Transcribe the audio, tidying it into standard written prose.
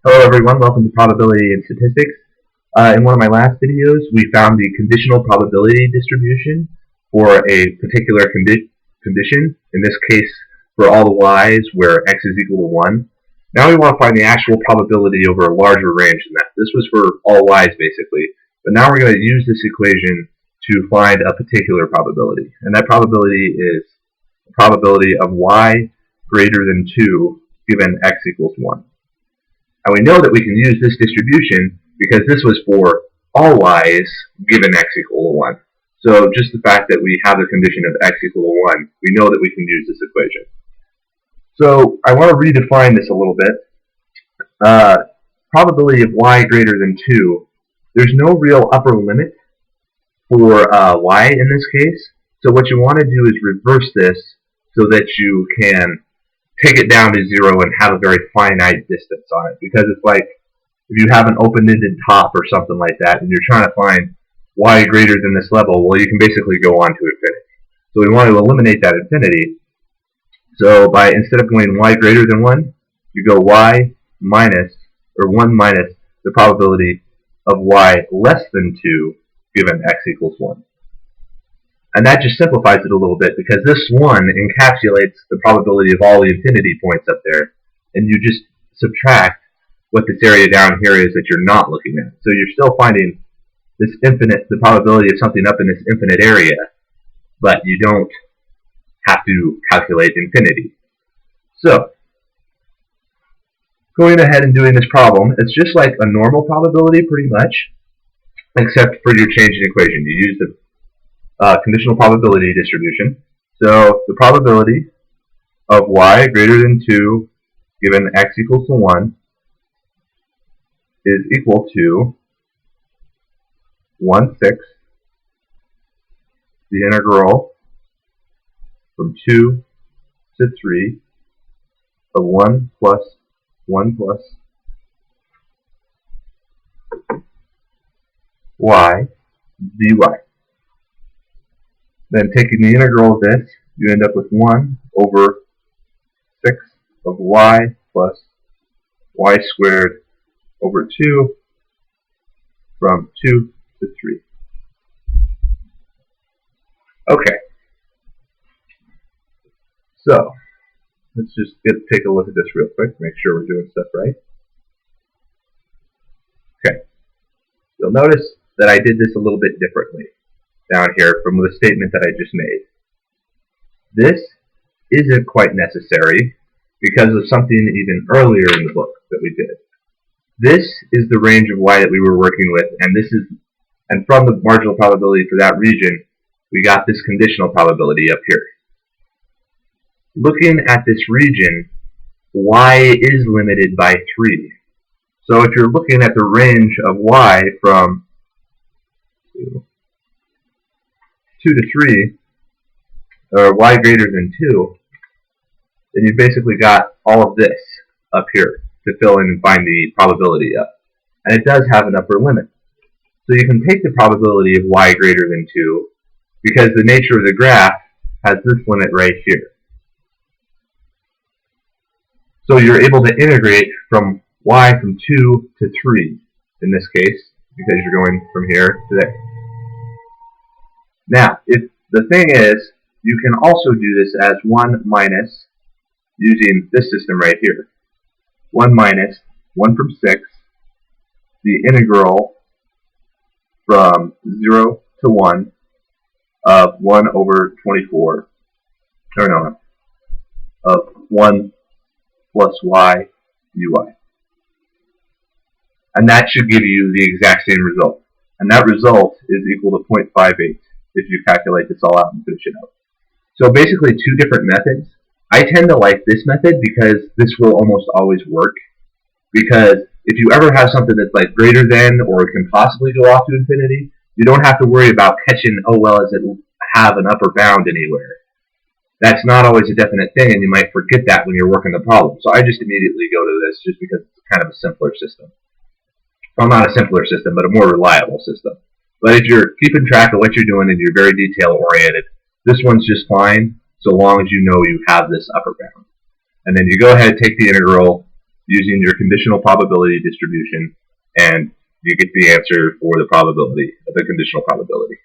Hello everyone, welcome to Probability and Statistics. In one of my last videos, we found the conditional probability distribution for a particular condition, in this case for all the y's where x is equal to 1. Now we want to find the actual probability over a larger range than that. This was for all y's basically, but now we're going to use this equation to find a particular probability. And that probability is the probability of y greater than 2 given x equals 1. And we know that we can use this distribution because this was for all y's given x equal to 1. So just the fact that we have the condition of x equal to 1, we know that we can use this equation. So I want to redefine this a little bit. Probability of y greater than 2, there's no real upper limit for y in this case. So what you want to do is reverse this so that you can take it down to 0 and have a very finite distance on it. Because it's like if you have an open-ended top or something like that and you're trying to find y greater than this level, well, you can basically go on to infinity. So we want to eliminate that infinity. So by instead of going y greater than 1, you go y minus, or 1 minus the probability of y less than 2 given x equals 1. And that just simplifies it a little bit because this 1 encapsulates the probability of all the infinity points up there, and you just subtract what this area down here is that you're not looking at. So you're still finding this infinite, the probability of something up in this infinite area, but you don't have to calculate infinity. So, going ahead and doing this problem, it's just like a normal probability pretty much, except for your change in equation. You use the conditional probability distribution. So the probability of y greater than 2 given x equals to 1 is equal to 1/6 the integral from 2 to 3 of 1 plus 1 plus y dy. Then taking the integral of this, you end up with 1 over 6 of y plus y squared over 2 from 2 to 3. Okay. So, let's just take a look at this real quick, make sure we're doing stuff right. Okay. You'll notice that I did this a little bit differently down here from the statement that I just made. This isn't quite necessary because of something even earlier in the book that we did. This is the range of y that we were working with, and from the marginal probability for that region, we got this conditional probability up here. Looking at this region, y is limited by 3. So if you're looking at the range of y from 2 to 3, or y greater than 2, then you've basically got all of this up here to fill in and find the probability of. And it does have an upper limit. So you can take the probability of y greater than 2 because the nature of the graph has this limit right here. So you're able to integrate from y from 2 to 3 in this case because you're going from here to there. Now, if the thing is, you can also do this as 1 minus, using this system right here. 1 minus 1 from 6, the integral from 0 to 1 of 1 over 24, or no, of 1 plus y dy. And that should give you the exact same result. And that result is equal to 0.58. If you calculate this all out and finish it out. So basically 2 different methods. I tend to like this method because this will almost always work. Because if you ever have something that's like greater than or can possibly go off to infinity, you don't have to worry about catching, oh well, does it have an upper bound anywhere? That's not always a definite thing, and you might forget that when you're working the problem. So I just immediately go to this just because it's kind of a simpler system. Well, not a simpler system, but a more reliable system. But if you're keeping track of what you're doing and you're very detail-oriented, this one's just fine so long as you know you have this upper bound. And then you go ahead and take the integral using your conditional probability distribution, and you get the answer for the probability, the conditional probability.